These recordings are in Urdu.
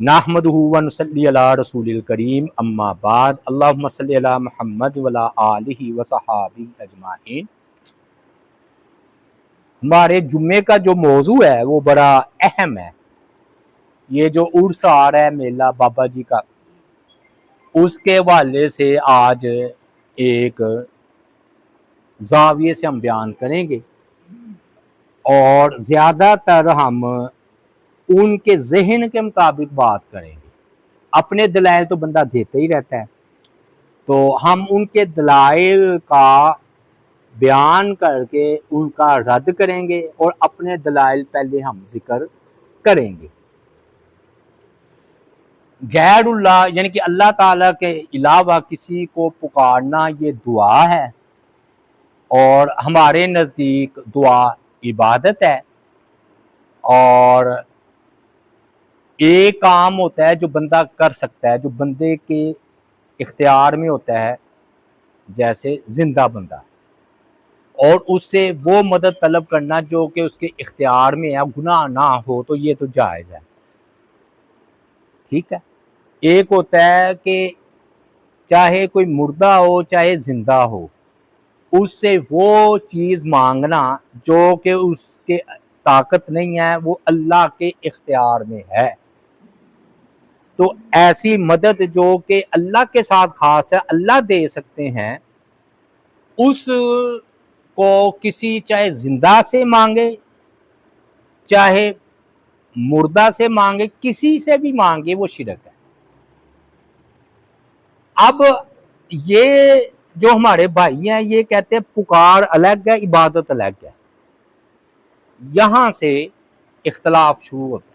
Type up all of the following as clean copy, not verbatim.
نحمدہ و نصلی علی رسول الکریم اما بعد اللہم صلی علی محمد وعلی آلہ و صحابہ اجمعین۔ ہمارے جمعے کا جو موضوع ہے وہ بڑا اہم ہے۔ یہ جو عرس آ رہا ہے میلہ بابا جی کا، اس کے حوالے سے آج ایک زاویے سے ہم بیان کریں گے، اور زیادہ تر ہم ان کے ذہن کے مطابق بات کریں گے۔ اپنے دلائل تو بندہ دیتا ہی رہتا ہے، تو ہم ان کے دلائل کا بیان کر کے ان کا رد کریں گے، اور اپنے دلائل پہلے ہم ذکر کریں گے۔ غیر اللہ یعنی کہ اللہ تعالیٰ کے علاوہ کسی کو پکارنا یہ دعا ہے، اور ہمارے نزدیک دعا عبادت ہے، اور ایک کام ہوتا ہے جو بندہ کر سکتا ہے، جو بندے کے اختیار میں ہوتا ہے، جیسے زندہ بندہ، اور اس سے وہ مدد طلب کرنا جو کہ اس کے اختیار میں ہے، گناہ نہ ہو، تو یہ تو جائز ہے، ٹھیک ہے۔ ایک ہوتا ہے کہ چاہے کوئی مردہ ہو چاہے زندہ ہو، اس سے وہ چیز مانگنا جو کہ اس کے طاقت نہیں ہے، وہ اللہ کے اختیار میں ہے، تو ایسی مدد جو کہ اللہ کے ساتھ خاص ہے، اللہ دے سکتے ہیں، اس کو کسی چاہے زندہ سے مانگے چاہے مردہ سے مانگے، کسی سے بھی مانگے، وہ شرک ہے۔ اب یہ جو ہمارے بھائی ہیں یہ کہتے ہیں پکار الگ ہے، عبادت الگ ہے، یہاں سے اختلاف شروع ہوتا ہے۔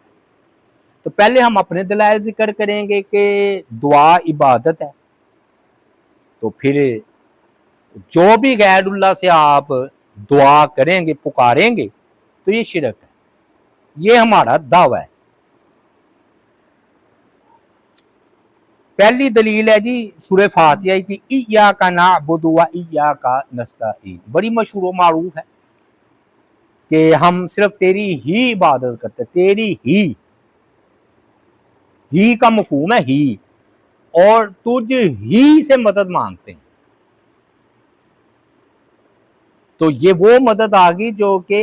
تو پہلے ہم اپنے دلائل ذکر کریں گے کہ دعا عبادت ہے، تو پھر جو بھی غیر اللہ سے آپ دعا کریں گے، پکاریں گے، تو یہ شرک ہے، یہ ہمارا دعویٰ ہے۔ پہلی دلیل ہے جی سورہ فاتحہ کی، ایاک نعبد و ایاک نستعین، بڑی مشہور و معروف ہے کہ ہم صرف تیری ہی عبادت کرتے ہیں، تیری ہی کا مفہوم ہے ہی، اور تجھ ہی سے مدد مانگتے ہیں۔ تو یہ وہ مدد آگی جو کہ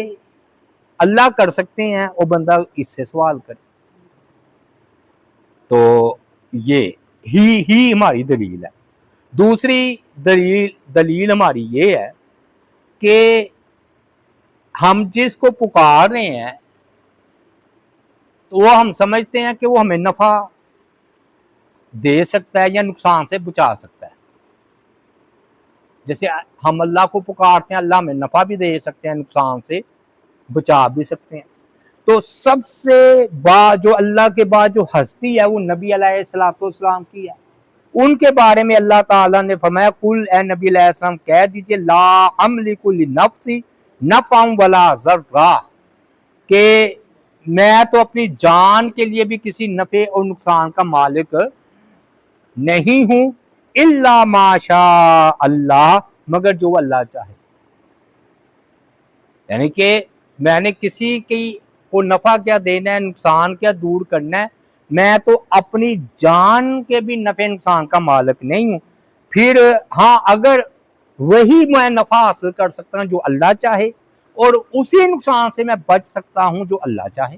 اللہ کر سکتے ہیں، اور بندہ اس سے سوال کرے، تو یہ ہی ہماری دلیل ہے۔ دوسری دلیل ہماری یہ ہے کہ ہم جس کو پکار رہے ہیں تو وہ ہم سمجھتے ہیں کہ وہ ہمیں نفع دے سکتا ہے یا نقصان سے بچا سکتا ہے۔ جیسے ہم اللہ کو پکارتے ہیں، اللہ ہمیں نفع بھی دے سکتے ہیں، نقصان سے بچا بھی سکتے ہیں۔ تو سب سے جو اللہ کے بعد جو ہستی ہے وہ نبی علیہ السلام کی ہے۔ ان کے بارے میں اللہ تعالیٰ نے فرمایا، قل اے نبی علیہ السلام کہہ دیجئے، لا املک لنفسی نفعا ولا ضرا، کہ میں تو اپنی جان کے لیے بھی کسی نفع اور نقصان کا مالک نہیں ہوں، الا ما شاء اللہ، مگر جو اللہ چاہے۔ یعنی کہ میں نے کسی کی کو نفع کیا دینا ہے، نقصان کیا دور کرنا ہے، میں تو اپنی جان کے بھی نفع نقصان کا مالک نہیں ہوں۔ پھر ہاں اگر وہی میں نفع حاصل کر سکتا ہوں جو اللہ چاہے، اور اسی نقصان سے میں بچ سکتا ہوں جو اللہ چاہے۔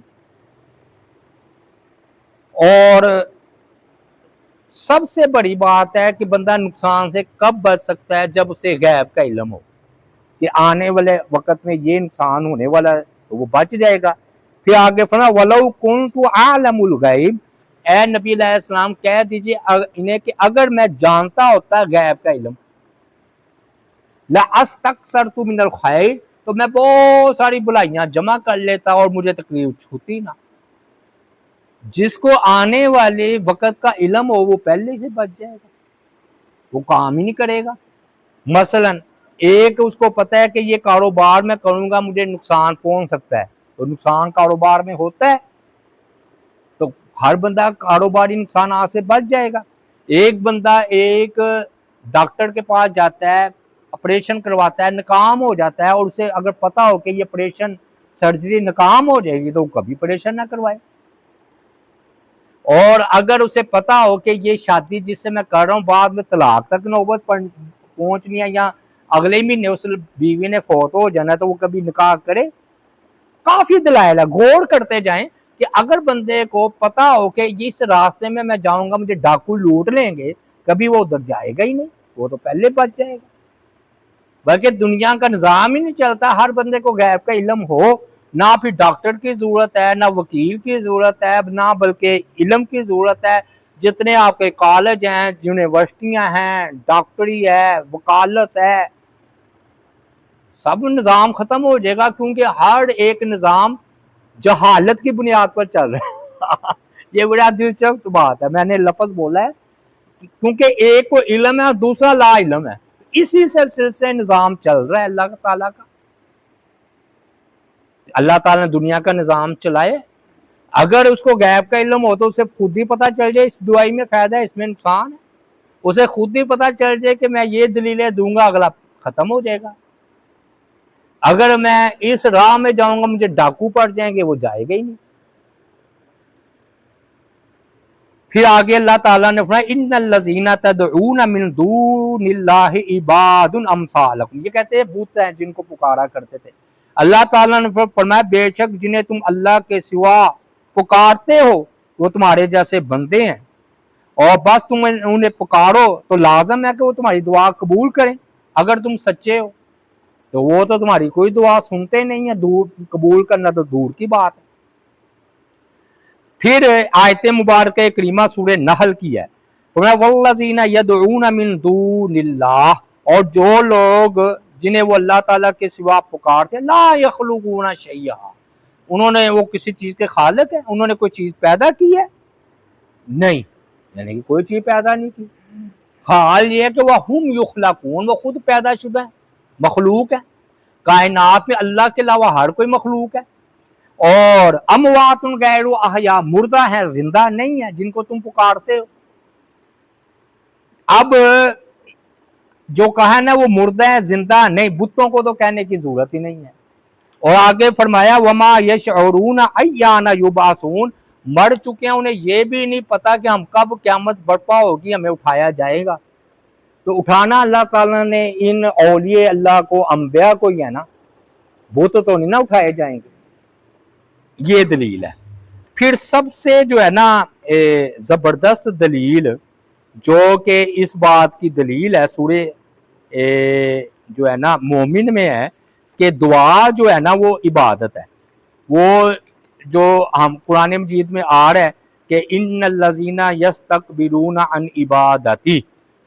اور سب سے بڑی بات ہے کہ بندہ نقصان سے کب بچ سکتا ہے؟ جب اسے غیب کا علم ہو کہ آنے والے وقت میں یہ نقصان ہونے والا ہے، تو وہ بچ جائے گا۔ پھر آگے فرمایا وَلَوْ كُنْتُ أَعْلَمُ الْغَيْبِ، اے نبی علیہ السلام کہہ دیجئے انہیں کہ اگر میں جانتا ہوتا غیب کا علم، لَأَسْتَكْثَرْتُ مِنَ الْخَيْرِ، تو میں بہت ساری بلائیاں جمع کر لیتا اور مجھے تکلیف چھوتی نہ۔ جس کو آنے والے وقت کا علم ہو وہ پہلے سے بچ جائے گا، وہ کام ہی نہیں کرے گا۔ مثلا ایک اس کو پتہ ہے کہ یہ کاروبار میں کروں گا مجھے نقصان پہنچ سکتا ہے، تو نقصان کاروبار میں ہوتا ہے، تو ہر بندہ کاروباری نقصانات سے بچ جائے گا۔ ایک بندہ ایک ڈاکٹر کے پاس جاتا ہے، آپریشن کرواتا ہے، ناکام ہو جاتا ہے، اور اسے اگر پتہ ہو کہ یہ آپریشن سرجری ناکام ہو جائے گی تو وہ کبھی آپریشن نہ کروائے۔ اور اگر اسے پتا ہو کہ یہ شادی جس سے میں کر رہا ہوں بعد میں طلاق تک نوبت پہنچنی ہے یا اگلے مہینے اس بیوی نے فوت ہو جانا تو وہ کبھی نکاح کرے. کافی دلائل ہے, غور کرتے جائیں کہ اگر بندے کو پتا ہو کہ اس راستے میں جاؤں گا مجھے ڈاکو لوٹ لیں گے, کبھی وہ ادھر جائے گا ہی نہیں, وہ تو پہلے بچ جائے گا. بلکہ دنیا کا نظام ہی نہیں چلتا, ہر بندے کو غیب کا علم ہو, نہ پھر ڈاکٹر کی ضرورت ہے, نہ وکیل کی ضرورت ہے, نہ بلکہ علم کی ضرورت ہے. جتنے آپ کے کالج ہیں, یونیورسٹیاں ہیں, ڈاکٹری ہے, وکالت ہے, سب نظام ختم ہو جائے گا, کیونکہ ہر ایک نظام جہالت کی بنیاد پر چل رہا ہے. یہ بڑا دلچسپ بات ہے, میں نے لفظ بولا ہے کیونکہ ایک کو علم ہے اور دوسرا لا علم ہے, اسی سلسلے سے نظام چل رہا ہے اللہ تعالیٰ کا. اللہ تعالیٰ نے دنیا کا نظام چلائے, اگر اس کو غیب کا علم ہو تو اسے خود ہی پتا چل جائے اس دعائی میں فائدہ ہے, اس میں نقصان ہے. اسے خود ہی پتا چل جائے کہ میں یہ دلیلیں دوں گا اگلا ختم ہو جائے گا. اگر میں اس راہ میں جاؤں گا مجھے ڈاکو پڑ جائیں گے, وہ جائے گا ہی نہیں. پھر آگے اللہ تعالیٰ نے فرمایا ان الذین تدعون من دون اللہ عباد امثالکم, یہ کہتے ہیں بت ہیں جن کو پکارا کرتے تھے. اللہ تعالیٰ نے فرمایا بے شک جنہیں تم اللہ کے سوا پکارتے ہو وہ تمہارے جیسے بندے ہیں, اور بس تم انہیں پکارو تو لازم ہے کہ وہ تمہاری دعا قبول کریں. اگر تم سچے ہو تو وہ تو تمہاری کوئی دعا سنتے نہیں ہیں, دور قبول کرنا تو دور کی بات ہے. پھر آیت مبارکہ کریمہ سورہ نحل کی ہے, وَالَّذِينَ يَدْعُونَ مِن دُونِ اللَّهِ, اور جو لوگ جنہیں وہ اللہ تعالیٰ کے سوا پکارتے ہیں, لا يخلقون شیئا, انہوں نے وہ کسی چیز کے خالق ہیں, انہوں نے کوئی چیز پیدا کی ہے نہیں, یعنی کہ کوئی چیز پیدا نہیں کی. حال یہ ہے کہ وَهُمْ يُخْلَقُونَ, وہ خود پیدا شدہ ہیں, مخلوق ہے. کائنات میں اللہ کے علاوہ ہر کوئی مخلوق ہے. اور اموات غیر احیاء, مردہ ہیں زندہ نہیں ہے جن کو تم پکارتے ہو. اب جو کہا نا وہ مردہ ہے زندہ نہیں, بتوں کو تو کہنے کی ضرورت ہی نہیں ہے. اور آگے فرمایا وما یشعرون ایان یبعثون, مر چکے ہیں انہیں یہ بھی نہیں پتا کہ ہم کب قیامت برپا ہوگی, ہمیں اٹھایا جائے گا. تو اٹھانا اللہ تعالیٰ نے ان اولیاء اللہ کو, انبیاء کو ہی ہے نا, وہ تو نہیں نا اٹھائے جائیں گے. یہ دلیل ہے. پھر سب سے جو ہے نا زبردست دلیل جو کہ اس بات کی دلیل ہے سورہ جو ہے نا مومن میں ہے کہ دعا جو ہے نا وہ عبادت ہے. وہ جو ہم قرآن مجید میں آ رہا ہے کہ ان الذین یستکبرون عن عبادتی,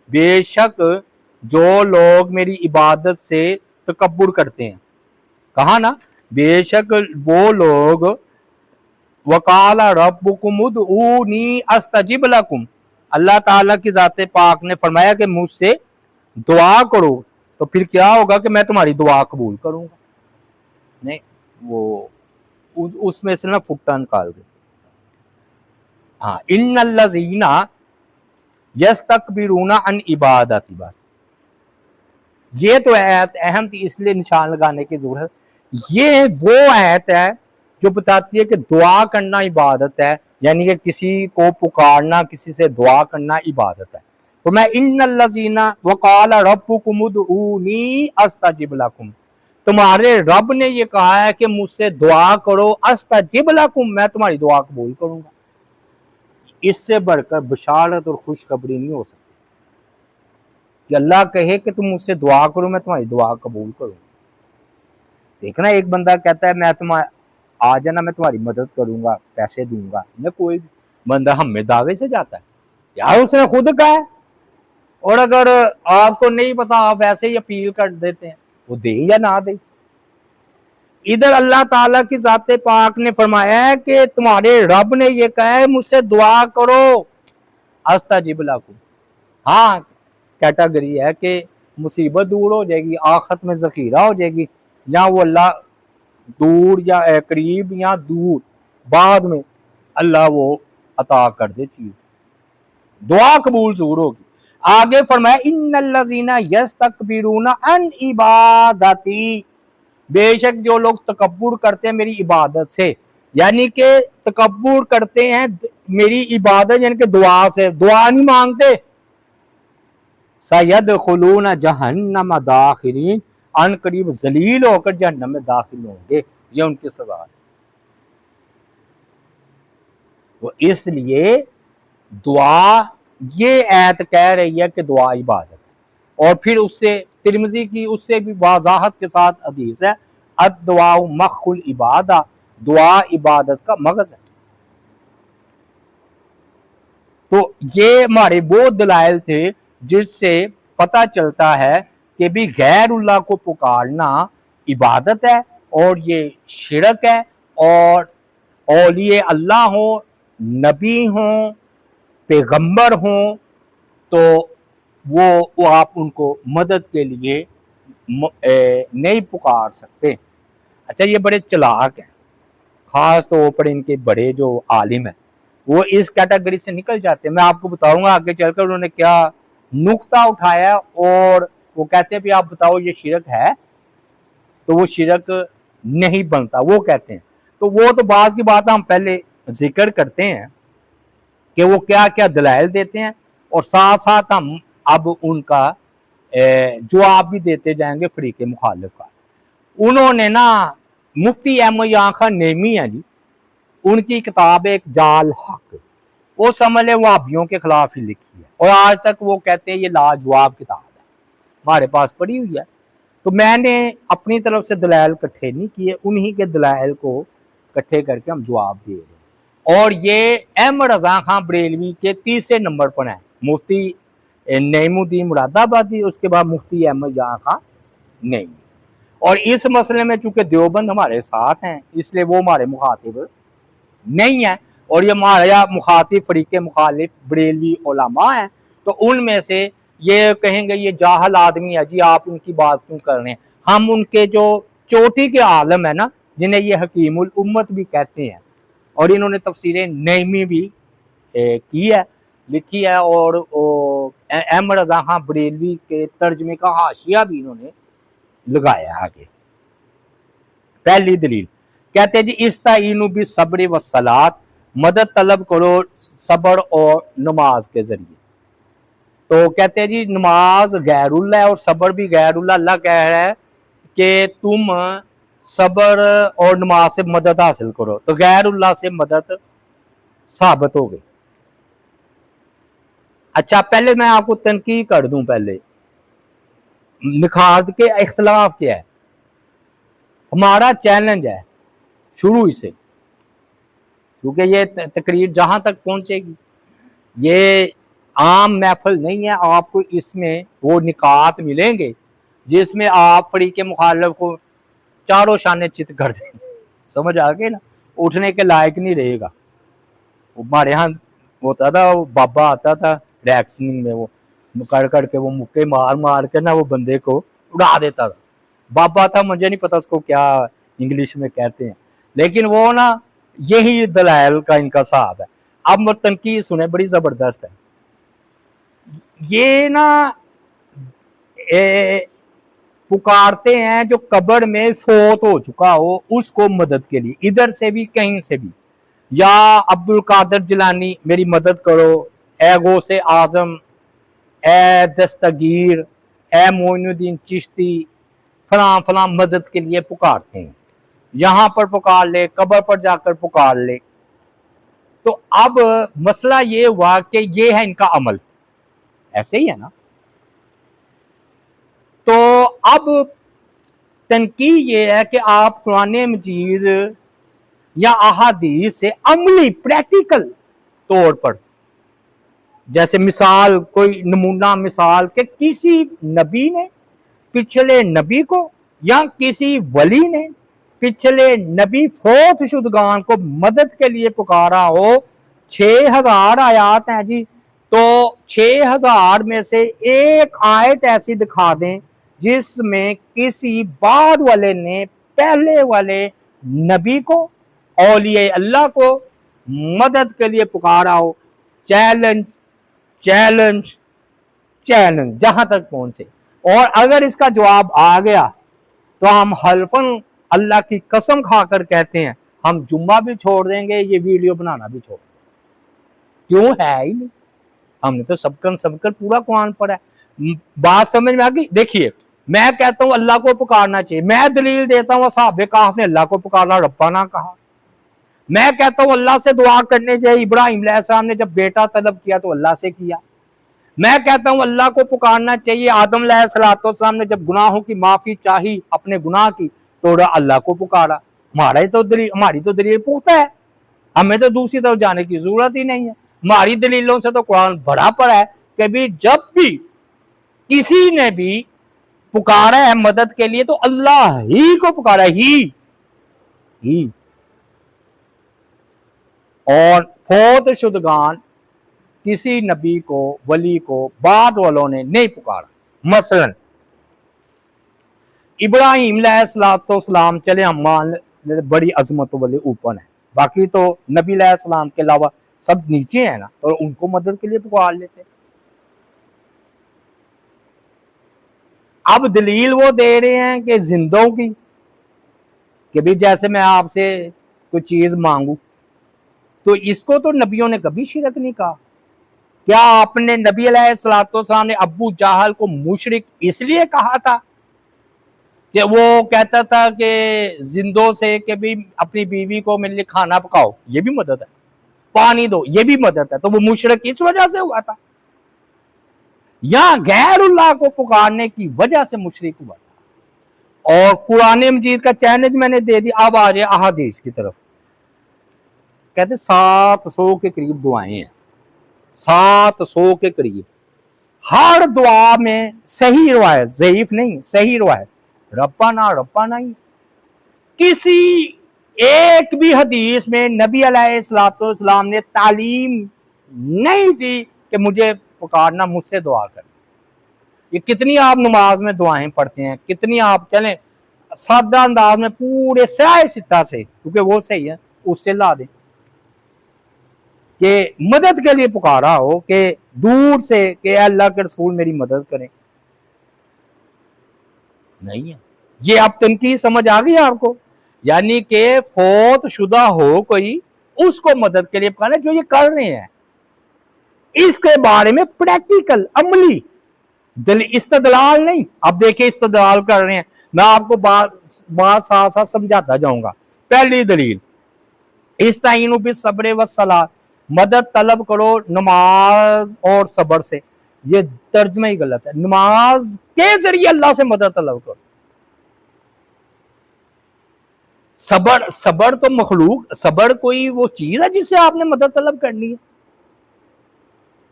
بے شک جو لوگ میری عبادت سے تکبر کرتے ہیں. کہا نا بے شک وہ لوگ وقال ربکم ادعونی استجب لکم, اللہ تعالیٰ کی ذات پاک نے فرمایا کہ مجھ سے دعا کرو تو پھر کیا ہوگا کہ میں تمہاری دعا قبول کروں گا. نہیں, وہ اس میں سے نا فٹا نکال دے. ہاں, ان الذین یستکبرون عن عبادتی, بس یہ تو آیت اہم تھی اس لیے نشان لگانے کی ضرورت. یہ وہ آیت ہے جو بتاتی ہے کہ دعا کرنا عبادت ہے, یعنی کہ کسی کو پکارنا, کسی سے دعا کرنا عبادت ہے. تو میں ان الذین وقال ربکم ادعونی استجب لکم, تمہارے رب نے یہ کہا ہے کہ مجھ سے دعا کرو, استجب لکم, میں تمہاری دعا قبول کروں گا. اس سے بڑھ کر بشارت اور خوشخبری نہیں ہو سکتی کہ اللہ کہے کہ تم مجھ سے دعا کرو میں تمہاری دعا قبول کروں. دیکھنا ایک بندہ کہتا ہے میں آ جانا میں تمہاری مدد کروں گا, پیسے دوں گا, میں کوئی بندہ ہم میں دعوے سے جاتا ہے یار, اس نے خود کہا ہے. اور اگر آپ کو نہیں پتا آپ ایسے ہی اپیل کر دیتے ہیں, وہ دے یا نہ دے. ادھر اللہ تعالیٰ کی ذات پاک نے فرمایا ہے کہ تمہارے رب نے یہ کہا ہے مجھ سے دعا کرو استجب لکم. ہاں کیٹاگری ہے کہ مصیبت دور ہو جائے گی, آخرت میں ذخیرہ ہو جائے گی, یا وہ اللہ دور یا قریب یا دور بعد میں اللہ وہ عطا کر دے چیز, دعا قبول ضرور ہوگی. آگے فرمایا ان الذین یستکبرون عن عبادتی, بے شک جو لوگ تکبر کرتے ہیں میری عبادت سے, یعنی کہ تکبر کرتے ہیں میری عبادت یعنی کہ دعا سے، دعا نہیں مانگتے. سَيَدْخُلُونَ جَهَنَّمَ دَاخِرِينَ، ان قریب ذلیل ہو کر جہنم میں داخل ہوں گے، یہ ان کی سزا ہے. وہ اس لیے دعا، یہ آیت کہہ رہی ہے کہ دعا عبادت ہے. اور پھر اس سے ترمذی کی اس سے بھی وضاحت کے ساتھ حدیث ہے، الدعاء مخ العبادہ، دعا عبادت کا مغز ہے. تو یہ ہمارے وہ دلائل تھے جس سے پتہ چلتا ہے کہ بھی غیر اللہ کو پکارنا عبادت ہے اور یہ شرک ہے. اور اولیاء اللہ ہوں، نبی ہوں، پیغمبر ہوں، تو وہ آپ ان کو مدد کے لیے نہیں پکار سکتے. اچھا یہ بڑے چلاک ہیں، خاص طور پر ان کے بڑے جو عالم ہیں وہ اس کیٹیگری سے نکل جاتے ہیں. میں آپ کو بتاؤں گا آگے چل کر انہوں نے کیا نقطہ اٹھایا، اور وہ کہتے ہیں بھی آپ بتاؤ یہ شرک ہے، تو وہ شرک نہیں بنتا وہ کہتے ہیں. تو وہ تو بعد کی بات ہم پہلے ذکر کرتے ہیں کہ وہ کیا کیا دلائل دیتے ہیں، اور ساتھ ساتھ ہم اب ان کا جواب بھی دیتے جائیں گے فریق مخالف کا. انہوں نے نا مفتی احمد یار خان نیمی ہیں جی، ان کی کتاب ایک جال حق، وہ سمجھ لیں وہابیوں کے خلاف ہی لکھی ہے، اور آج تک وہ کہتے ہیں یہ لاجواب کتاب ہے، ہمارے پاس پڑی ہوئی ہے. تو میں نے اپنی طرف سے دلائل کٹھے نہیں کیے، انہی کے دلائل کو کٹھے کر کے ہم جواب دے رہے ہیں. اور یہ احمد رضا خان بریلوی کے تیسرے نمبر پر ہیں، مفتی نعیم الدین مراد آبادی، اس کے بعد مفتی احمد یار خان نیمی. اور اس مسئلے میں چونکہ دیوبند ہمارے ساتھ ہیں اس لیے وہ ہمارے مخاطب نہیں ہیں، اور یہ ہمارا مخاطب فریق مخالف بریلوی علماء ہیں. تو ان میں سے یہ کہیں گے یہ جاہل آدمی ہے جی، آپ ان کی بات کیوں کر رہے ہیں. ہم ان کے جو چوٹی کے عالم ہیں نا، جنہیں یہ حکیم الامت بھی کہتے ہیں، اور انہوں نے تفسیر نیمی بھی کی ہے، لکھی ہے، اور احمد رضا خان بریلوی کے ترجمے کا حاشیہ بھی انہوں نے لگایا آگے. پہلی دلیل کہتے ہیں جی استعینوا بالصبر والصلاۃ، مدد طلب کرو صبر اور نماز کے ذریعے. تو کہتے ہیں جی نماز غیر اللہ ہے اور صبر بھی غیر اللہ. اللہ کہہ رہا ہے کہ تم صبر اور نماز سے مدد حاصل کرو، تو غیر اللہ سے مدد ثابت ہو گئی. اچھا پہلے میں آپ کو تنقید کر دوں، پہلے نکھات کے اختلاف کیا ہے. ہمارا چیلنج ہے شروع ہی سے، کیونکہ یہ تقریر جہاں تک پہنچے گی یہ عام محفل نہیں ہے، آپ کو اس میں وہ نکات ملیں گے جس میں آپ فریق مخالف کو چاروں شانے چت کر دیں. سمجھ آگے نا، اٹھنے کے لائق نہیں رہے گا. ہمارے ہاں ہوتا تھا، وہ بابا آتا تھا ریکسنگ میں، وہ کر کے وہ مکے مار مار کے نا وہ بندے کو اڑا دیتا تھا. بابا تھا، مجھے نہیں پتا اس کو کیا انگلش میں کہتے ہیں، لیکن وہ نا یہی دلائل کا ان کا صاحب ہے. اب تنقید سنیں، بڑی زبردست ہے. یہ نا پکارتے ہیں جو قبر میں فوت ہو چکا ہو اس کو مدد کے لیے، ادھر سے بھی کہیں سے بھی، یا عبد القادر جیلانی میری مدد کرو، اے غوث اعظم، اے دستگیر، اے معین الدین چشتی، فلاں فلاں مدد کے لیے پکارتے ہیں. یہاں پر پکار لے، قبر پر جا کر پکار لے. تو اب مسئلہ یہ ہوا کہ یہ ہے ان کا عمل، ایسے ہی ہے نا. تو اب تنقید یہ ہے کہ آپ قرآن مجید یا احادیث سے عملی پریکٹیکل طور پر، جیسے مثال کوئی نمونہ مثال کہ کسی نبی نے پچھلے نبی کو یا کسی ولی نے پچھلے نبی فوت شدگان کو مدد کے لیے پکارا ہو. 6000 آیات ہیں جی، تو 6000 میں سے ایک آیت ایسی دکھا دیں جس میں کسی بعد والے نے پہلے والے نبی کو، اولیاء اللہ کو مدد کے لیے پکارا ہو. چیلنج چیلنج چیلنج جہاں تک پہنچے. اور اگر اس کا جواب آ گیا تو ہم حلفاً اللہ کی قسم کھا کر کہتے ہیں ہم جمعہ بھی چھوڑ دیں گے, یہ ویڈیو بنانا بھی چھوڑ دیں گے. کیوں ہے ہی نہیں, ہم نے تو سب کر پورا قرآن پڑھا ہے. بات سمجھ میں آ گئی. دیکھیے میں کہتا ہوں اللہ کو پکارنا چاہیے, میں دلیل دیتا ہوں اصحاب کہف نے اللہ کو پکارنا, ربنا کہا. میں کہتا ہوں اللہ سے دعا کرنے چاہیے, ابراہیم علیہ السلام نے جب بیٹا طلب کیا تو اللہ سے کیا. میں کہتا ہوں اللہ کو پکارنا چاہیے, آدم علیہ السلام نے جب گناہوں کی معافی چاہی اپنے گناہ کی تو اللہ کو پکارا. ہماری تو دلیل پختہ ہے, ہمیں تو دوسری طرف جانے کی ضرورت ہی نہیں ہے. ہماری دلیلوں سے تو قرآن بھرا پڑا ہے کہ بھی جب بھی کسی نے بھی پکارا ہے مدد کے لیے تو اللہ ہی کو پکارا ہی. اور فوت شدگان کسی نبی کو ولی کو بعد والوں نے نہیں پکارا. مثلا ابراہیم علیہ السلام چلے ہم مان بڑی عظمت والے اوپر ہیں, باقی تو نبی علیہ السلام کے علاوہ سب نیچے ہیں نا, اور ان کو مدد کے لیے پکار لیتے. اب دلیل وہ دے رہے ہیں کہ زندوں کی, کہ بھی جیسے میں آپ سے کوئی چیز مانگوں تو اس کو تو نبیوں نے کبھی شرک نہیں کہا. کیا آپ نے نبی علیہ السلام نے ابو جہل کو مشرک اس لیے کہا تھا کہ وہ کہتا تھا کہ زندوں سے کہ بھی اپنی بیوی کو میرے لیے کھانا پکاؤ, یہ بھی مدد ہے, پانی دو یہ بھی مدد ہے, تو وہ مشرک اس وجہ سے ہوا تھا, یا غیر اللہ کو پکارنے کی وجہ سے مشرک ہوا تھا. اور قرآن مجید کا چیلنج میں نے دے دیا. اب آ جائے احادیث کی طرف. کہتے 700 کے قریب دعائیں ہیں, 700 کے قریب. ہر دعا میں صحیح روایت, ضعیف نہیں, صحیح روایت ربنا ہی. کسی ایک بھی حدیث میں نبی علیہ السلام نے تعلیم نہیں دی کہ مجھے پکارنا, مجھ سے دعا کرنا. یہ کتنی آپ نماز میں دعائیں پڑھتے ہیں, کتنی آپ چلیں سادہ انداز میں پورے سیاہ ستہ سے, کیونکہ وہ صحیح ہے, اس سے لا دیں کہ مدد کے لیے پکارا ہو, کہ دور سے کہ اللہ کے رسول میری مدد کریں. نہیں ہے یہ. اب تنقید سمجھ آ گئی آپ کو, یعنی کہ فوت شدہ ہو کوئی, اس کو مدد کے لیے پکارنا. جو یہ کر رہے ہیں اس کے بارے میں پریکٹیکل عملی استدلال نہیں. اب دیکھیں استدلال کر رہے ہیں, میں آپ کو بات ساتھ ساتھ سمجھاتا جاؤں گا. پہلی دلیل استعینوا بالصبر والصلاۃ, مدد طلب کرو نماز اور صبر سے. یہ ترجمہ ہی غلط ہے, نماز کے ذریعے اللہ سے مدد طلب کرو. صبر تو مخلوق, صبر کوئی وہ چیز ہے جس سے آپ نے مدد طلب کرنی ہے.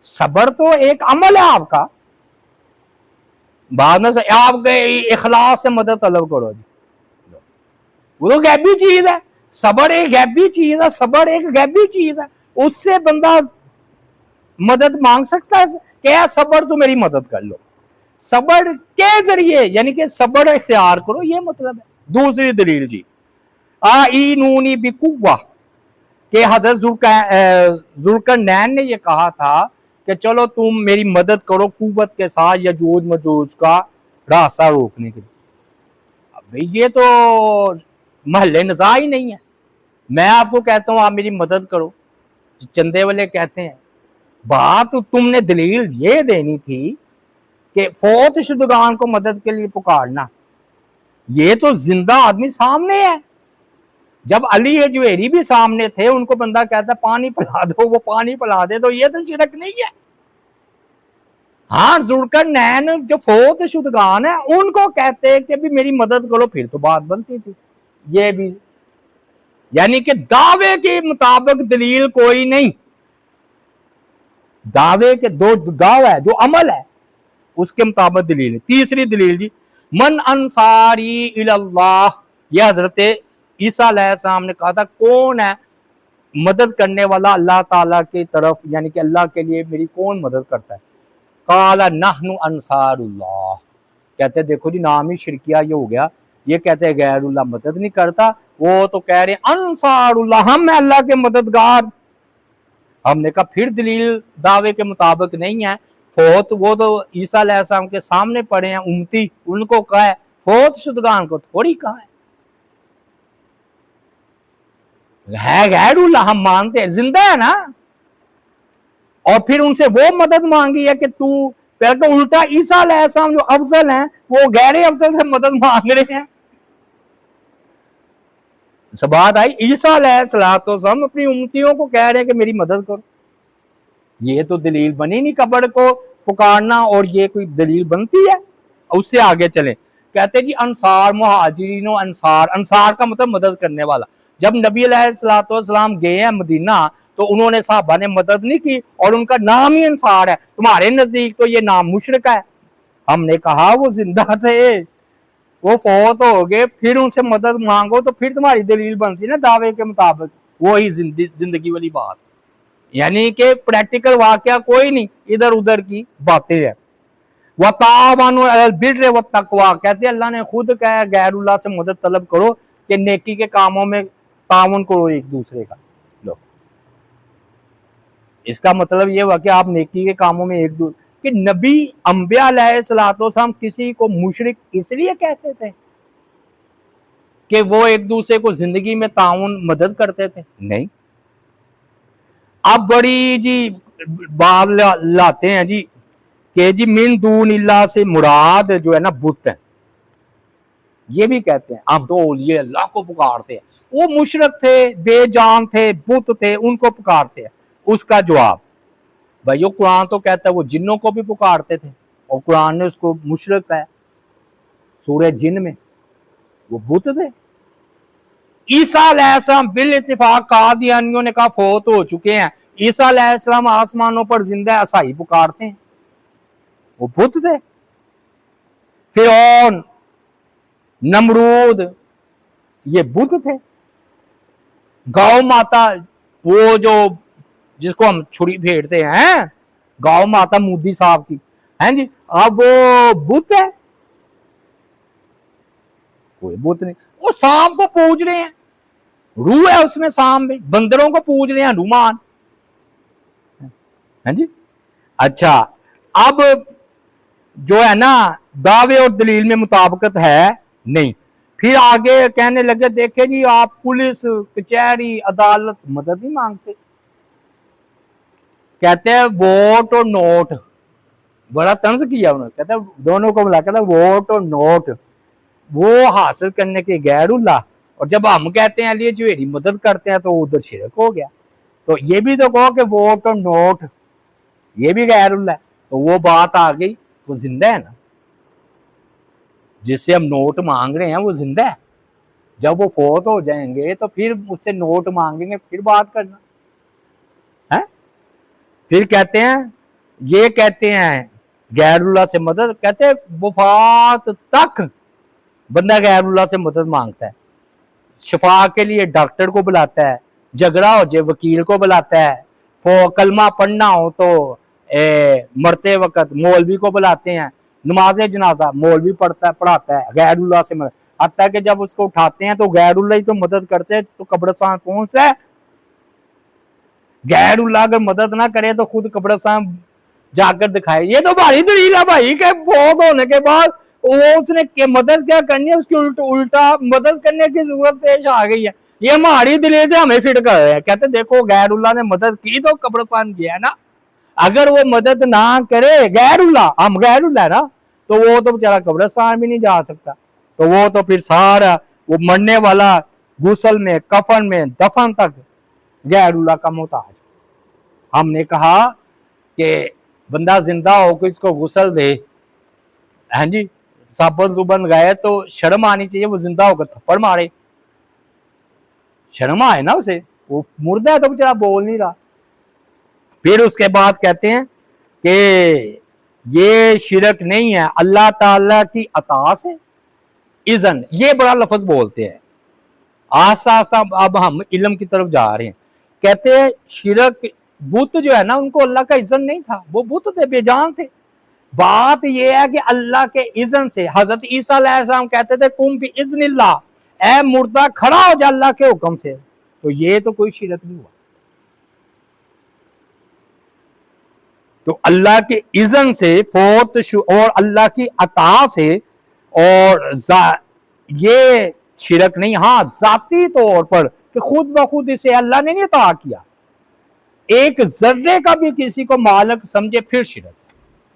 صبر تو ایک عمل ہے آپ کا. بعد میں آپ کے اخلاص سے مدد طلب کرو جی, وہ تو غیبی چیز ہے. صبر ایک غیبی چیز ہے, صبر ایک غیبی چیز ہے. اس سے بندہ مدد مانگ سکتا ہے کہ صبر تو میری مدد کر لو. صبر کے ذریعے یعنی کہ صبر اختیار کرو, یہ مطلب ہے. دوسری دلیل جی آئینونی بقوہ, کہ حضرت ذوالقرنین نے یہ کہا تھا کہ چلو تم میری مدد کرو قوت کے ساتھ یجوج مجوج کا راستہ روکنے کے لیے. اب یہ تو محل نزاع ہی نہیں ہے. میں آپ کو کہتا ہوں آپ میری مدد کرو, چندے والے کہتے ہیں. بات تم نے دلیل یہ دینی تھی کہ فوت شدگان کو مدد کے لیے پکارنا, یہ تو زندہ آدمی سامنے ہے. جب علی جوہری بھی سامنے تھے, ان کو بندہ کہتا پانی پلا دو, وہ پانی پلا دے, تو یہ تو شرک نہیں ہے. ہاں ذوالقرنین جو فوت شدگان ہے ان کو کہتے کہ بھی میری مدد کرو, پھر تو بات بنتی تھی. یہ بھی یعنی کہ دعوے کے مطابق دلیل کوئی نہیں. دعوے کے دو دعوی ہے, جو عمل ہے اس کے مطابق دلیل ہے. تیسری دلیل جی من انصاری اللہ, یہ حضرت عیسیٰ علیہ السلام نے کہا تھا کون ہے مدد کرنے والا اللہ تعالیٰ کی طرف, یعنی کہ اللہ کے لیے میری کون مدد کرتا ہے. قال نحن انصار اللہ, کہتے دیکھو جی نام ہی شرکیہ یہ ہو گیا. یہ کہتے ہیں غیر اللہ مدد نہیں کرتا, وہ تو کہہ رہے ہیں انصار اللہ, ہم ہیں اللہ کے مددگار. ہم نے کہا پھر دلیل دعوے کے مطابق نہیں ہے. فوت وہ تو عیسیٰ علیہ السلام کے سامنے پڑے ہیں امتی, ان کو کہا ہے, فوت شدگان کو تھوڑی کہا ہے. ہے غیر اللہ، ہم مانتے ہیں زندہ ہے نا، اور پھر ان سے وہ مدد مانگی ہے کہ تو پہلے تو الٹا عیسیٰ علیہ السلام جو افضل ہیں وہ غیر افضل سے مدد مانگ رہے ہیں. بات آئی. عیسیٰ علیہ السلام اپنی امتیوں کو کہہ رہے ہیں کہ میری مدد کرو. یہ تو دلیل بنی نہیں قبر کو پکارنا، اور یہ کوئی دلیل بنتی ہے؟ اس سے آگے چلیں. کہتے جی انصار مہاجرین و انصار، انصار کا مطلب مدد کرنے والا. جب نبی علیہ السلام گئے ہیں مدینہ تو انہوں نے صحابہ نے مدد نہیں کی، اور ان کا نام ہی انصار ہے. تمہارے نزدیک تو یہ نام مشرک ہے. ہم نے کہا وہ زندہ تھے، وہ فوت ہو گئے، پھر ان سے مدد مانگو تو پھر تمہاری دلیل بنتی نا دعوے کے مطابق. وہی زندگی والی بات، یعنی کہ پریکٹیکل واقعہ کوئی نہیں، ادھر ادھر کی باتیں ہیں. وَتَعَاوَنُوا عَلَى الْبِرِّ وَالتَّقْوَىٰ، کہتے ہیں اللہ نے خود کہا غیر اللہ سے مدد طلب کرو کہ نیکی کے کاموں میں تعاون کرو ایک دوسرے کا. لو اس کا مطلب یہ ہوا کہ آپ نیکی کے کاموں میں ایک دوسرے کہ نبی انبیاء علیہ السلام کسی کو مشرک اس لیے کہتے تھے کہ وہ ایک دوسرے کو زندگی میں تعاون مدد کرتے تھے؟ نہیں. اب بڑی جی باب لاتے ہیں جی کہ جی من دون اللہ سے مراد جو ہے نا بت ہے. یہ بھی کہتے ہیں ہم تو اولیاء اللہ کو پکارتے ہیں. وہ مشرک تھے، بے جان تھے، بت تھے، ان کو پکارتے ہیں. اس کا جواب بھائی قرآن تو کہتا ہے وہ جنوں کو بھی پکارتے تھے، اور قرآن نے اس کو مشرک ہے سورہ جن میں. وہ بت تھے. عیسیٰ علیہ السلام بالاتفاق قادیانیوں نے کہا فوت ہو چکے ہیں. عیسیٰ علیہ السلام آسمانوں پر زندہ عیسائی پکارتے ہیں. وہ بت تھے. فرعون، نمرود، یہ بت تھے. گاؤ ماتا، وہ جو جس کو ہم چھری پھیرتے ہیں، گاؤ ماتا مودی صاحب کی ہیں جی، اب وہ بت ہے؟ کوئی بت نہیں. وہ سانپ کو پوج رہے ہیں، روح ہے اس میں سانپ میں. بندروں کو پوج رہے ہیں ہنومان. ہاں جی. اچھا اب جو ہے نا دعوے اور دلیل میں مطابقت ہے نہیں. پھر آگے کہنے لگے دیکھیں جی آپ پولیس کچہری عدالت مدد نہیں مانگتے. کہتے ہیں ووٹ اور نوٹ، بڑا طنز کیا انہوں نے. کہتے ہیں دونوں کو ملا، کہتے ہیں ووٹ اور نوٹ وہ حاصل کرنے کے غیر اللہ، اور جب ہم کہتے ہیں علی جوہری مدد کرتے ہیں تو ادھر شرک ہو گیا. تو یہ بھی تو کہو کہ ووٹ اور نوٹ یہ بھی غیر اللہ ہے. تو وہ بات آ گئی، وہ زندہ ہے نا، جس سے ہم نوٹ مانگ رہے ہیں وہ زندہ ہے. جب وہ فوت ہو جائیں گے تو پھر اس سے نوٹ مانگیں گے، پھر بات کرنا ہے. پھر کہتے ہیں یہ کہتے ہیں غیر اللہ سے مدد، کہتے ہیں وفات تک بندہ غیر اللہ سے مدد مانگتا ہے. شفا کے لیے ڈاکٹر کو بلاتا ہے، جھگڑا ہو جائے وکیل کو بلاتا ہے، کلمہ پڑھنا ہو تو مرتے وقت مولوی کو بلاتے ہیں، نماز جنازہ مولوی پڑھاتا ہے غیر اللہ سے مدد. حتیٰ کہ جب اس کو اٹھاتے ہیں تو غیر اللہ ہی تو مدد کرتے ہیں تو قبرستان پہنچتا ہے. غیر اللہ اگر مدد نہ کرے تو خود قبرستان جا کر دکھائے. یہ تو بھاری دلیل ہے بھائی کہ فوت ہونے کے بعد اس نے مدد کیا کرنی ہے، اس کی الٹا مدد کرنے کی ضرورت پیش آ گئی ہے. یہ ہماری دلیل سے ہمیں فٹ کر رہے ہیں. کہتے دیکھو غیر اللہ نے مدد کی تو قبرستان گیا ہے نا، اگر وہ مدد نہ کرے غیر اللہ، ہم غیر اللہ ہے نا، تو وہ تو بیچارہ قبرستان بھی نہیں جا سکتا. تو وہ تو پھر سارا وہ مرنے والا غسل میں، کفن میں، دفن تک غیر اللہ کا محتاج. ہم نے کہا کہ بندہ زندہ ہو کے اس کو غسل دے، ہاں جی، صابن زبن گئے تو شرم آنی چاہیے. وہ زندہ ہو کر تھپڑ مارے، شرم آئے نا اسے. وہ مردہ ہے تو بیچارہ بول نہیں رہا. پھر اس کے بعد کہتے ہیں کہ یہ شرک نہیں ہے اللہ تعالیٰ کی عطا سے اذن. یہ بڑا لفظ بولتے ہیں. آہستہ آہستہ اب ہم علم کی طرف جا رہے ہیں. کہتے ہیں شرک بت جو ہے نا ان کو اللہ کا اذن نہیں تھا، وہ بت تھے، بے جان تھے. بات یہ ہے کہ اللہ کے اذن سے حضرت عیسیٰ علیہ السلام کہتے تھے کم بھی اذن اللہ، اے مردہ کھڑا ہو جا اللہ کے حکم سے. تو یہ تو کوئی شرک نہیں ہوا. تو اللہ کے اذن سے فوت اور اللہ کی عطا سے، اور یہ شرک نہیں. ہاں ذاتی طور پر کہ خود بخود اسے اللہ نے نہیں عطا کیا، ایک ذرے کا بھی کسی کو مالک سمجھے پھر شرک،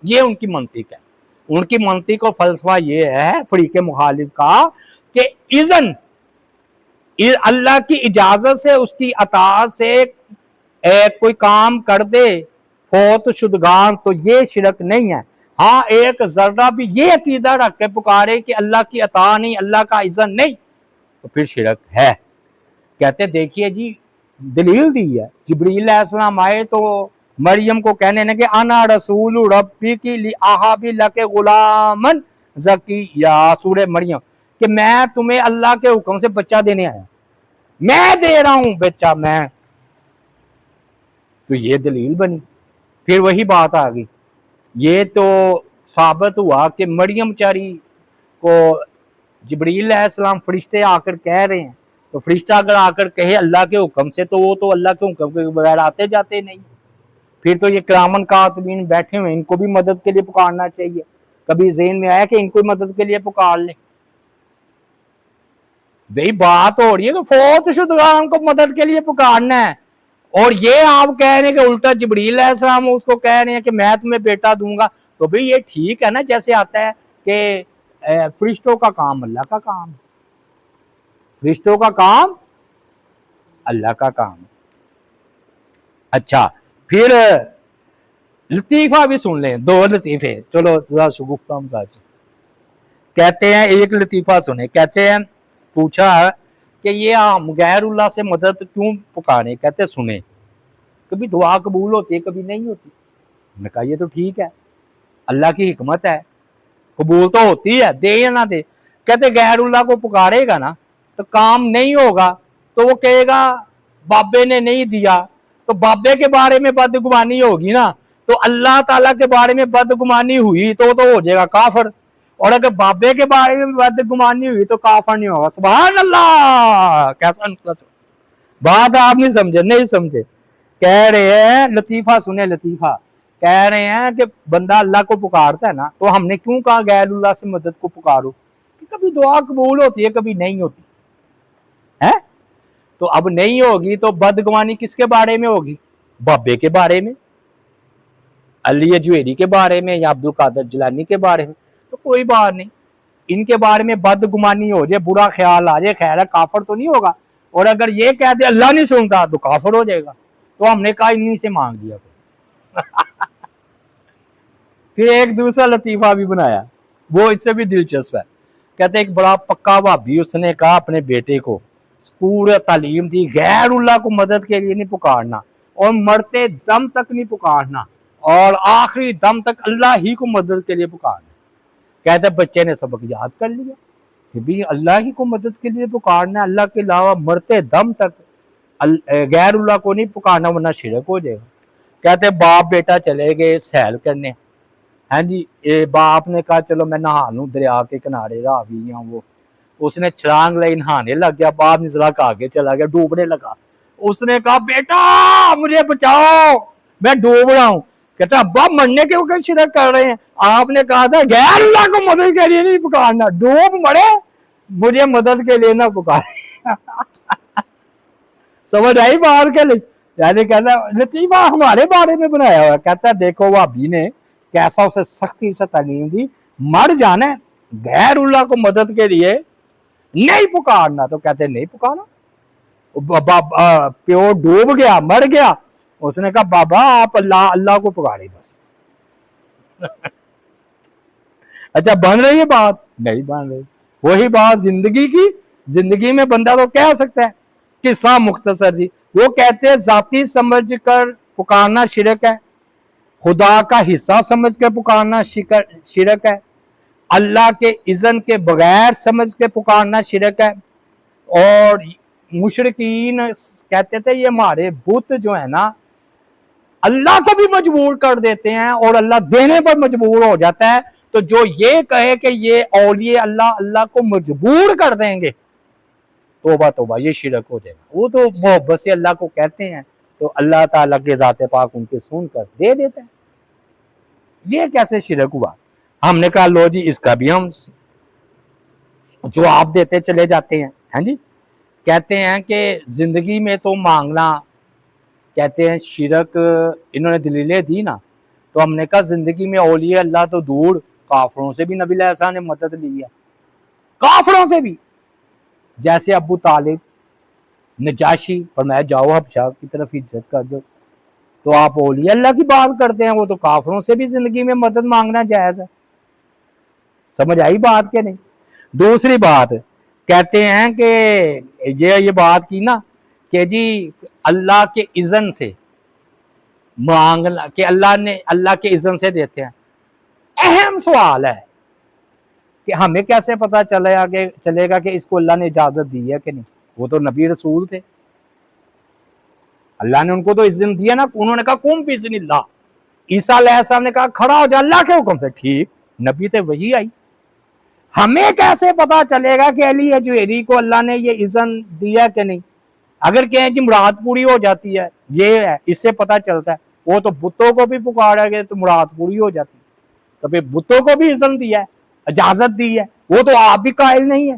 یہ ان کی منطق ہے۔ ان کی منطق و فلسفہ یہ ہے فریق مخالف کا کہ اذن اللہ کی اجازت سے، اس کی اطاعت سے کوئی کام کر دے فوت شدگان تو یہ شرک نہیں ہے۔ ہاں ایک ذرہ بھی یہ عقیدہ رکھ کے پکارے کہ اللہ کی عطا نہیں، اللہ کا اذن نہیں، تو پھر شرک ہے۔ کہتے دیکھیے جی دلیل دی ہے، جبریل علیہ السلام آئے تو مریم کو کہنے نے کہ انا رسول ربی کی لآہابی لک غلامن زکیہ، سورہ مریم، کہ میں تمہیں اللہ کے حکم سے بچہ دینے آیا، میں دے رہا ہوں بچہ میں، تو یہ دلیل بنی۔ پھر وہی بات آ گئی، یہ تو ثابت ہوا کہ مریم چاری کو جبریل علیہ السلام فرشتے آ کر کہہ رہے ہیں، تو فرشتہ اگر آ کر کہے اللہ کے حکم سے تو وہ تو اللہ کے حکم کے بغیر آتے جاتے نہیں۔ پھر تو یہ کرامن کاتبین بیٹھے ہوئے، ان کو بھی مدد کے لیے پکارنا چاہیے۔ کبھی ذہن میں آیا کہ ان کو مدد کے لیے پکار لیں؟ بھئی بات ہو رہی ہے کہ فوت شدگان کو مدد کے لیے پکارنا ہے، اور یہ آپ کہہ رہے ہیں کہ الٹا جبریل علیہ السلام اس کو کہہ رہے ہیں کہ میں تمہیں بیٹا دوں گا، تو بھئی یہ ٹھیک ہے نا، جیسے آتا ہے کہ فرشتوں کا کام اللہ کا کام ہے، فرشتوں کا کام اللہ کا کام ہے۔ اچھا پھر لطیفہ بھی سن لیں، دو لطیفے، چلو ذرا شگفتہ مزاج۔ کہتے ہیں ایک لطیفہ سنیں، کہتے ہیں پوچھا کہ یہ ہم غیر اللہ سے مدد کیوں پکاریں؟ کہتے سنیں، کبھی دعا قبول ہوتی ہے کبھی نہیں ہوتی۔ میں نے کہا یہ تو ٹھیک ہے، اللہ کی حکمت ہے، قبول تو ہوتی ہے، دے یا نہ دے۔ کہتے غیر اللہ کو پکارے گا نا تو کام نہیں ہوگا، تو وہ کہے گا بابے نے نہیں دیا، تو بابے کے بارے میں بدگمانی ہوگی نا، تو اللہ تعالیٰ کے بارے میں بدگمانی ہوئی تو ہو جائے گا کافر، اور اگر بابے کے بارے میں بدگمانی ہوئی تو کافر نہیں ہوگا۔ سبحان اللہ، کیسا نقطہ! بات آپ نہیں سمجھے، نہیں سمجھے۔ کہہ رہے ہیں لطیفہ سنیں، لطیفہ کہہ رہے ہیں کہ بندہ اللہ کو پکارتا ہے نا، تو ہم نے کیوں کہا غیر اللہ سے مدد کو پکارو؟ کہ کبھی دعا قبول ہوتی ہے کبھی نہیں ہوتی ہے، تو اب نہیں ہوگی تو بدگمانی کس کے بارے میں ہوگی؟ بابے کے بارے میں، علی جویری کے بارے میں، یا عبد القادر جیلانی کے بارے میں، تو کوئی بات نہیں، ان کے بارے میں بدگمانی ہو جائے، برا خیال آ جائے، خیر ہے کافر تو نہیں ہوگا، اور اگر یہ کہہ دے اللہ نہیں سنتا تو کافر ہو جائے گا، تو ہم نے کہا انہی سے مانگ دیا۔ پھر ایک دوسرا لطیفہ بھی بنایا، وہ اس سے بھی دلچسپ ہے۔ کہتے ایک بڑا پکا بھابی، اس نے کہا اپنے بیٹے کو، پورا تعلیم دی غیر اللہ کو مدد کے لیے نہیں پکارنا، اور مرتے دم تک نہیں پکارنا، اور آخری دم تک اللہ ہی کو مدد کے لیے پکارنا۔ کہتے بچے نے سبق یاد کر لیا کہ بھی اللہ ہی کو مدد کے لیے پکارنا ہے، اللہ کے علاوہ مرتے دم تک غیر اللہ کو نہیں پکارنا ورنہ شرک ہو جائے گا۔ کہتے باپ بیٹا چلے گئے سیل کرنے، ہاں جی، باپ نے کہا چلو میں نہا لوں دریا کے کنارے، راوی ہوں وہ، اس نے چھلانگ لائی، نہانے لگ گیا، باپ نے ذرا آگے چلا گیا، ڈوبنے لگا، اس نے کہا بیٹا مجھے بچاؤ میں ڈوب رہا ہوں۔ کہتا ابا مرنے کے وقت شرک کر رہے ہیں، آپ نے کہا تھا غیر اللہ کو مدد کے لیے نہیں پکارنا، ڈوب مرے مجھے مدد کے لیے نہ پکارے۔ سمجھ آئی بات کے لیے؟ یعنی کہتا لطیفہ ہمارے بارے میں بنایا ہوا، کہتا دیکھو وہابی نے کیسا اسے سختی سے تعلیم دی، مر جانا ہے غیر اللہ کو مدد کے لیے نہیں پکارنا، تو کہتے نہیں پکارنا۔ پیو ڈوب گیا، مر گیا، اس نے کہا بابا آپ اللہ کو پکارے بس۔ اچھا بن رہی ہے بات؟ نہیں بن رہی۔ وہی بات زندگی کی، زندگی میں بندہ تو کہہ سکتا ہے، قصہ مختصر جی، وہ کہتے ہیں ذاتی سمجھ کر پکارنا شرک ہے، خدا کا حصہ سمجھ کے پکارنا شرک ہے، اللہ کے اذن کے بغیر سمجھ کے پکارنا شرک ہے، اور مشرکین کہتے تھے یہ ہمارے بت جو ہے نا اللہ کو بھی مجبور کر دیتے ہیں اور اللہ دینے پر مجبور ہو جاتا ہے، تو جو یہ کہے کہ یہ اولیاء اللہ کو مجبور کر دیں گے، توبہ توبہ یہ شرک ہو جائے گا۔ وہ تو محبت سے اللہ کو کہتے ہیں تو اللہ تعالیٰ کے ذات پاک ان کے سن کر دے دیتے ہیں، یہ کیسے شرک ہوا؟ ہم نے کہا لو جی اس کا بھی ہم جواب دیتے چلے جاتے ہیں، ہاں جی۔ کہتے ہیں کہ زندگی میں تو مانگنا، کہتے ہیں شرک، انہوں نے دلیلیں دی نا، تو ہم نے کہا زندگی میں اولیاء اللہ تو دور، کافروں سے بھی نبی علیہ السلام نے مدد لی ہے، کافروں سے بھی، جیسے ابو طالب، نجاشی، فرمایا جاؤ حبشہ کی طرف ہجرت کر دو، تو آپ اولیاء اللہ کی بات کرتے ہیں، وہ تو کافروں سے بھی زندگی میں مدد مانگنا جائز ہے۔ سمجھ آئی بات کہ نہیں؟ دوسری بات کہتے ہیں کہ یہ بات کی نا کہ جی اللہ کے اذن سے مانگنا، کہ اللہ کے اذن سے دیتے ہیں۔ اہم سوال ہے کہ ہمیں کیسے پتا چلے گا کہ اس کو اللہ نے اجازت دی ہے کہ نہیں؟ وہ تو نبی رسول تھے، اللہ نے ان کو تو اذن دیا نا، انہوں نے کہا قم باذن اللہ، عیسیٰ علیہ السلام نے کہا کھڑا ہو جا اللہ کے حکم سے، ٹھیک، نبی تھے وہی آئی۔ ہمیں کیسے پتا چلے گا کہ علی حجویری کو اللہ نے یہ اذن دیا کہ نہیں؟ اگر کہیں جی مراد پوری ہو جاتی ہے، یہ ہے، اس سے پتا چلتا ہے، وہ تو بتوں کو بھی پکارا گیا تو مراد پوری ہو جاتی ہے، تو پھر بتوں کو بھی اذن دیا ہے، اجازت دی ہے، وہ تو آپ بھی قائل نہیں ہے۔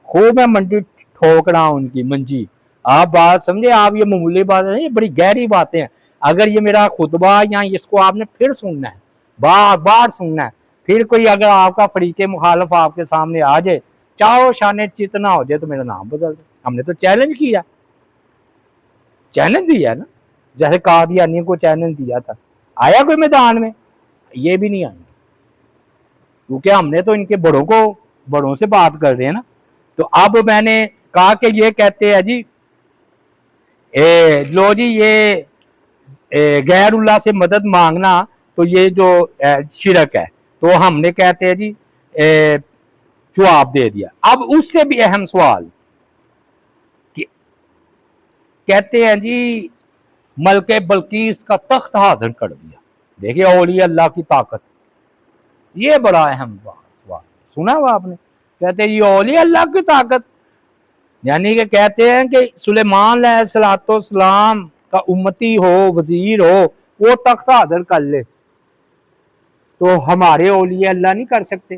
خوب ہے منڈی ٹھوکنا ان کی منجی، آپ بات سمجھے، آپ یہ معمولی بات نہیں، یہ بڑی گہری باتیں ہیں۔ اگر یہ میرا خطبہ یا اس کو آپ نے پھر سننا ہے، بار بار سننا ہے، پھر کوئی اگر آپ کا فریق مخالف آپ کے سامنے آ جائے، چاہو شانے چتنا ہو جائے تو میرا نام بدل دے، ہم نے تو چیلنج کیا، چیلنج دیا نا، جیسے قادیانی کو چیلنج دیا تھا، آیا کوئی میدان میں؟ یہ بھی نہیں آئیں گے، کیونکہ ہم نے تو ان کے بڑوں سے بات کر رہے ہیں نا۔ تو اب میں نے کہا کہ یہ کہتے ہیں جی لو جی یہ غیر اللہ سے مدد مانگنا تو یہ جو شرک ہے، تو ہم نے کہتے ہیں جی جواب دے دیا۔ اب اس سے بھی اہم سوال کہتے ہیں جی ملکہ بلقیس کا تخت حاضر کر دیا، دیکھیں اولیاء اللہ کی طاقت، یہ بڑا اہم سوال سنا ہوا آپ نے، کہتے ہیں جی اولیاء اللہ کی طاقت، یعنی کہ کہتے ہیں کہ سلیمان علیہ السلام کا امتی ہو، وزیر ہو، وہ تخت حاضر کر لے تو ہمارے اولیاء اللہ نہیں کر سکتے؟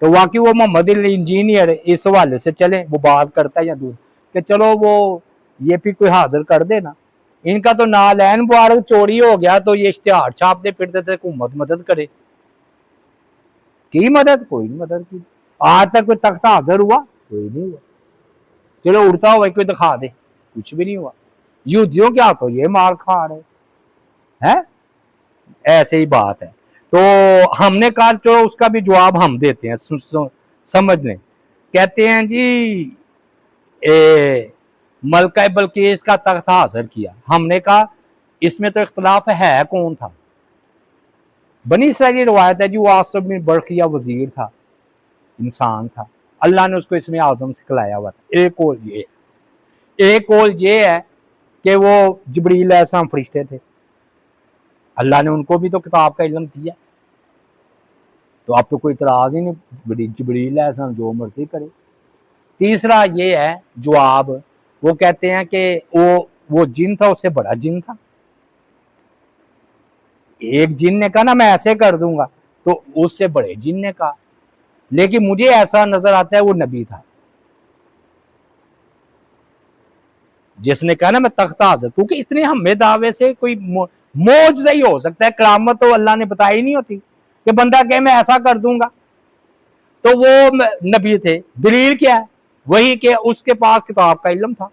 تو واقعی وہ محمد الانجینئر اس حوالے سے چلیں، وہ بات کرتا ہے یا دور کہ چلو وہ یہ بھی کوئی حاضر کر دے نا، ان کا تو نالین مبارک چوری ہو گیا تو یہ اشتہار چھاپتے پھرتے تھے حکومت مدد کرے، کی مدد؟ کوئی نہیں مدد کی، آج تک کوئی تخت حاضر ہوا؟ کوئی نہیں ہوا، چلو اڑتا ہوا کوئی دکھا دے، کچھ بھی نہیں ہوا، یہودیوں کیا تو یہ مار کھا رہے ہیں، ایسے ہی بات ہے۔ تو ہم نے کہا چلو اس کا بھی جواب ہم دیتے ہیں، سمجھ لیں۔ کہتے ہیں جی ملکہ بلقیس کا تخت حاضر کیا، ہم نے کہا اس میں تو اختلاف ہے کون تھا، بنی اسرائیلی روایت ہے جی وہ عاصم بن برقیہ وزیر تھا، انسان تھا، اللہ نے اس کو اسم اعظم سے کھلایا ہوا تھا۔ ایک قول یہ ہے کہ وہ جبریل علیہ السلام فرشتے تھے، اللہ نے ان کو بھی تو کتاب کا علم دیا، تو اب تو کوئی اعتراض ہی نہیں، جبریل علیہ السلام جو مرضی کرے۔ تیسرا یہ ہے جواب، وہ کہتے ہیں کہ وہ جن تھا اس سے بڑا جن تھا، ایک جن نے کہا نا میں ایسے کر دوں گا، تو اس سے بڑے جن نے کہا، لیکن مجھے ایسا نظر آتا ہے وہ نبی تھا جس نے کہا نا میں تخت حاضر، کیونکہ اتنے ہمیں دعوے سے کوئی معجزہ ہی ہو سکتا ہے، کرامت تو اللہ نے بتائی نہیں ہوتی کہ بندہ کہ میں ایسا کر دوں گا، تو وہ نبی تھے۔ دلیل کیا ہے؟ وہی کہ اس کے پاس کتاب کا علم تھا،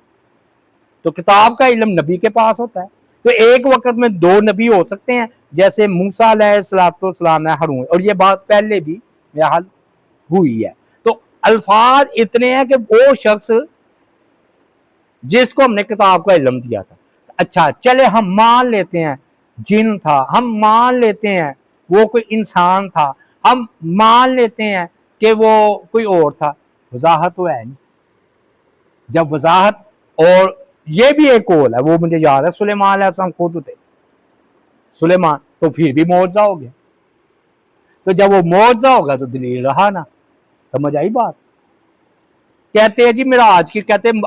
تو کتاب کا علم نبی کے پاس ہوتا ہے، تو ایک وقت میں دو نبی ہو سکتے ہیں، جیسے موسیٰ علیہ السلام ہارون، اور یہ بات پہلے بھی حل ہوئی ہے۔ تو الفاظ اتنے ہیں کہ وہ شخص جس کو ہم نے کتاب کا علم دیا تھا، اچھا چلے ہم مان لیتے ہیں جن تھا، ہم مان لیتے ہیں وہ کوئی انسان تھا، ہم مان لیتے ہیں کہ وہ کوئی اور تھا، وضاحت تو ہے نہیں۔ جب وضاحت، اور یہ بھی ایک قول ہے، وہ مجھے یاد ہے سلیمان علیہ السلام خود تھے سلیمان، تو پھر بھی معجزہ ہو گیا، تو جب وہ معجزہ ہوگا تو دلیل رہا نا، سمجھ آئی بات؟ کہتے ہیں جی معراج کی، کہتے ہیں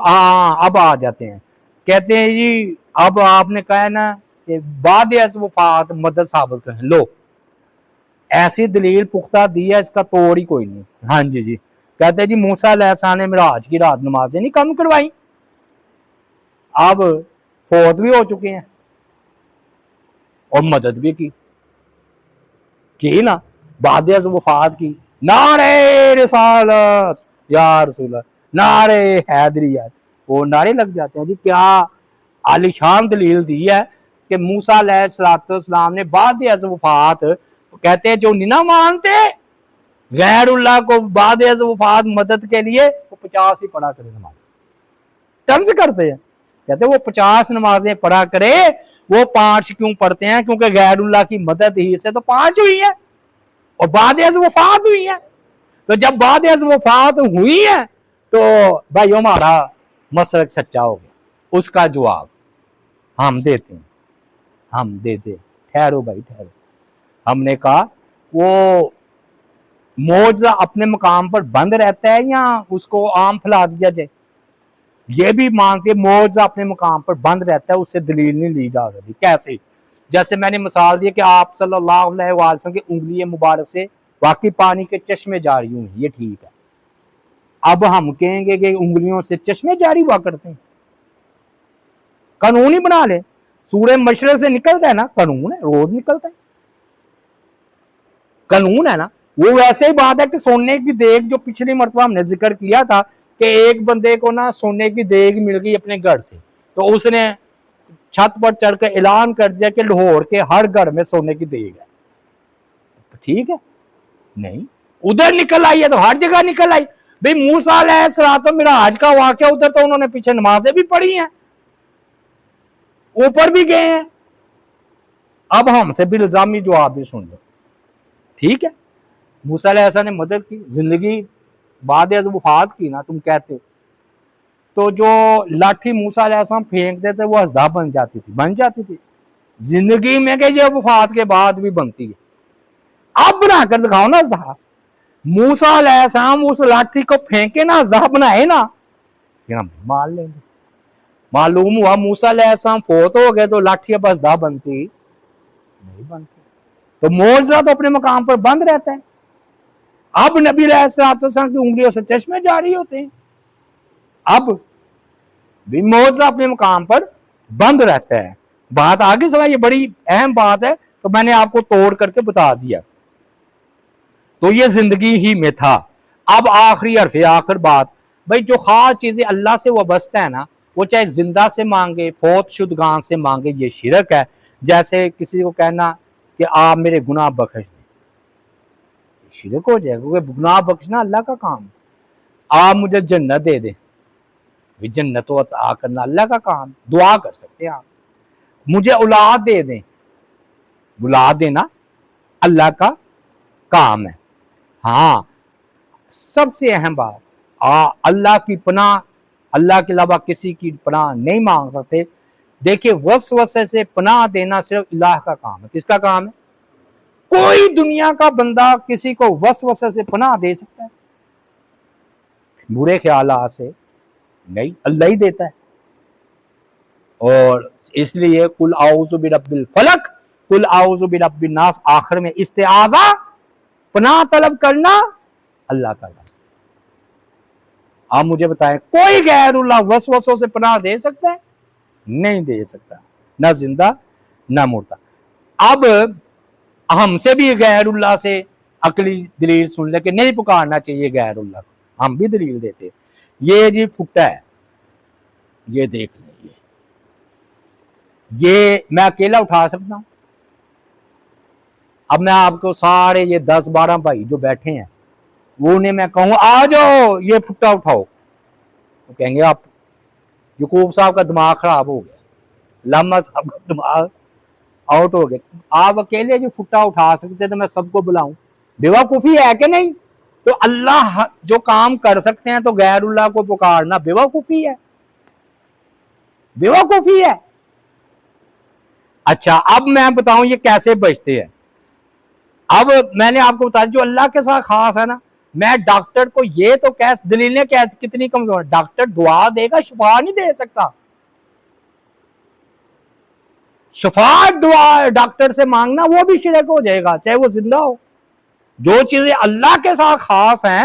اب آ جاتے ہیں، کہتے ہیں جی اب آپ نے کہا ہے نا کہ بعد از وفات مدد ثابت کریں، لو ایسی دلیل پختہ دی ہے، اس کا توڑ ہی کوئی نہیں۔ ہاں جی کہتے جی موسیٰ علیہ السلام نے معراج کی رات نمازیں نہیں کم کروائی، اب فوت بھی ہو چکے ہیں اور مدد بھی کی نا، بعد از وفات کی نعرہ رسالت یا رسول اللہ، نعرہ حیدریہ، وہ نعرے لگ جاتے ہیں جی۔ کیا عالی شان دلیل دی ہے کہ موسیٰ علیہ السلام نے بعد از وفات، کہتے ہیں جو نہیں مانتے غیر اللہ کو بعد از وفات مدد کے لیے، وہ 50 ہی پڑھا کرے نماز، طنز کرتے ہیں، کہتے ہیں وہ 50 نمازیں پڑھا کرے، وہ 5 کیوں پڑھتے ہیں؟ کیونکہ غیر اللہ کی مدد ہی سے تو 5 ہوئی ہے اور بعد از وفات ہوئی ہے۔ تو جب بعد از وفات ہوئی ہے تو بھائی ہمارا مسلک سچا ہو گیا۔ اس کا جواب ہم دیتے ہیں، ہم دیتے، ٹھہرو بھائی ٹھہرو۔ ہم نے کہا وہ معجزہ اپنے مقام پر بند رہتا ہے یا اس کو عام پھیلا دیا جائے؟ یہ بھی مانتے معجزہ اپنے مقام پر بند رہتا ہے، اس سے دلیل نہیں لی جا سکتی۔ کیسے؟ جیسے میں نے مثال دی کہ آپ صلی اللہ علیہ وسلم کی انگلی مبارک سے واقعی پانی کے چشمے جاری ہوئے، یہ ٹھیک ہے۔ اب ہم کہیں گے کہ انگلیوں سے چشمے جاری ہوا کرتے ہیں، قانون ہی بنا لیں، سورہ مشرق سے نکلتا ہے نا، قانون ہے، روز نکلتا ہے، قانون ہے نا۔ وہ ویسے ہی بات ہے کہ سونے کی دیگ، جو پچھلی مرتبہ ہم نے ذکر کیا تھا کہ ایک بندے کو نا سونے کی دیگ مل گئی اپنے گھر سے، تو اس نے چھت پر چڑھ کر اعلان کر دیا کہ لاہور کے ہر گھر میں سونے کی دیگ ہے، ٹھیک ہے؟ نہیں، ادھر نکل آئی ہے تو ہر جگہ نکل آئی۔ بھئی موسیٰ علیہ السلام معراج کا واقعہ ادھر تو انہوں نے پیچھے نمازیں بھی پڑھی ہیں، اوپر بھی گئے ہیں۔ اب ہم سے بالزامی جواب بھی سن لو، ٹھیک ہے؟ موسیٰ علیہ السلام نے مدد کی، زندگی بعد از وفات کی نا، تم کہتے تو جو لاٹھی موسیٰ علیہ السلام پھینکتے تھے وہ اژدہا بن جاتی تھی زندگی میں، کہ یہ وفات کے بعد بھی بنتی ہے۔ اب بنا کر دکھاؤ نا اژدہا، موسیٰ علیہ السلام اس لاٹھی کو پھینکے نا، اژدہا بنائے نا، پھر ہم مان لیں گے۔ معلوم ہوا موسیٰ علیہ السلام فوت ہو گئے تو لاٹھی اب اژدہا بنتی نہیں بنتی، تو معجزہ تو اپنے مقام پر بند رہتا ہے۔ اب نبی علیہ السلام کی انگلیوں سے چشمے جاری ہوتے ہیں، اب بھی معجزہ اپنے مقام پر بند رہتا ہے۔ بات آگے سمجھ، یہ بڑی اہم بات ہے، تو میں نے آپ کو توڑ کر کے بتا دیا۔ تو یہ زندگی ہی میں تھا۔ اب آخری حرف آخر بات، بھائی جو خاص چیزیں اللہ سے وابستہ ہے نا، وہ چاہے زندہ سے مانگے، فوت شدگان سے مانگے، یہ شرک ہے۔ جیسے کسی کو کہنا کہ آپ میرے گناہ بخش دیں، شرک ہو جائے گا، کیونکہ گناہ بخشنا اللہ کا کام ہے۔ آپ مجھے جنت دے دیں، جنت و عطا کرنا اللہ کا کام، دعا کر سکتے ہیں آپ۔ مجھے اولاد دے دیں، اولاد دینا اللہ کا کام ہے۔ ہاں، سب سے اہم بات، اللہ کی پناہ، اللہ کے علاوہ کسی کی پناہ نہیں مانگ سکتے۔ دیکھیں وسوسے سے پناہ دینا صرف الہ کا کام ہے۔ کس کا کام ہے؟ کوئی دنیا کا بندہ کسی کو وسوسے سے پناہ دے سکتا ہے؟ برے خیالات سے نہیں، اللہ ہی دیتا ہے۔ اور اس لیے قل اعوذ برب الفلق قل اعوذ برب الناس، آخر میں استعاذہ، پناہ طلب کرنا اللہ کا لفظ۔ آپ مجھے بتائیں کوئی غیر اللہ وسوسوں سے پناہ دے سکتا ہے؟ نہیں دے سکتا، نہ زندہ نہ مردہ۔ اب ہم سے بھی غیر اللہ سے عقلی دلیل سن لے کہ نہیں پکارنا چاہیے غیر اللہ کو، ہم بھی دلیل دیتے، یہ جی پھٹا ہے، یہ دیکھ لیں، یہ میں اکیلا اٹھا سکتا ہوں؟ اب میں آپ کو سارے یہ 10-12 بھائی جو بیٹھے ہیں، وہ انہیں میں کہوں آ جاؤ یہ پھٹا اٹھاؤ، تو کہیں گے آپ یعقوب صاحب کا دماغ خراب ہو گیا، لامہ صاحب کا دماغ آؤٹ ہو گیا، آپ اکیلے جو پھٹا اٹھا سکتے تو میں سب کو بلاؤں؟ بیوقوفی ہے کہ نہیں؟ تو اللہ جو کام کر سکتے ہیں تو غیر اللہ کو پکارنا بیوقوفی ہے، بیوقوفی ہے۔ اچھا اب میں بتاؤں یہ کیسے بچتے ہیں۔ اب میں نے آپ کو بتایا جو اللہ کے ساتھ خاص ہے نا، میں ڈاکٹر کو یہ تو دلیلیں کتنی کمزور، ڈاکٹر دعا دے گا، شفا نہیں دے سکتا۔ شفاعت دعا ڈاکٹر سے مانگنا وہ بھی شرک ہو جائے گا، چاہے وہ زندہ ہو۔ جو چیزیں اللہ کے ساتھ خاص ہیں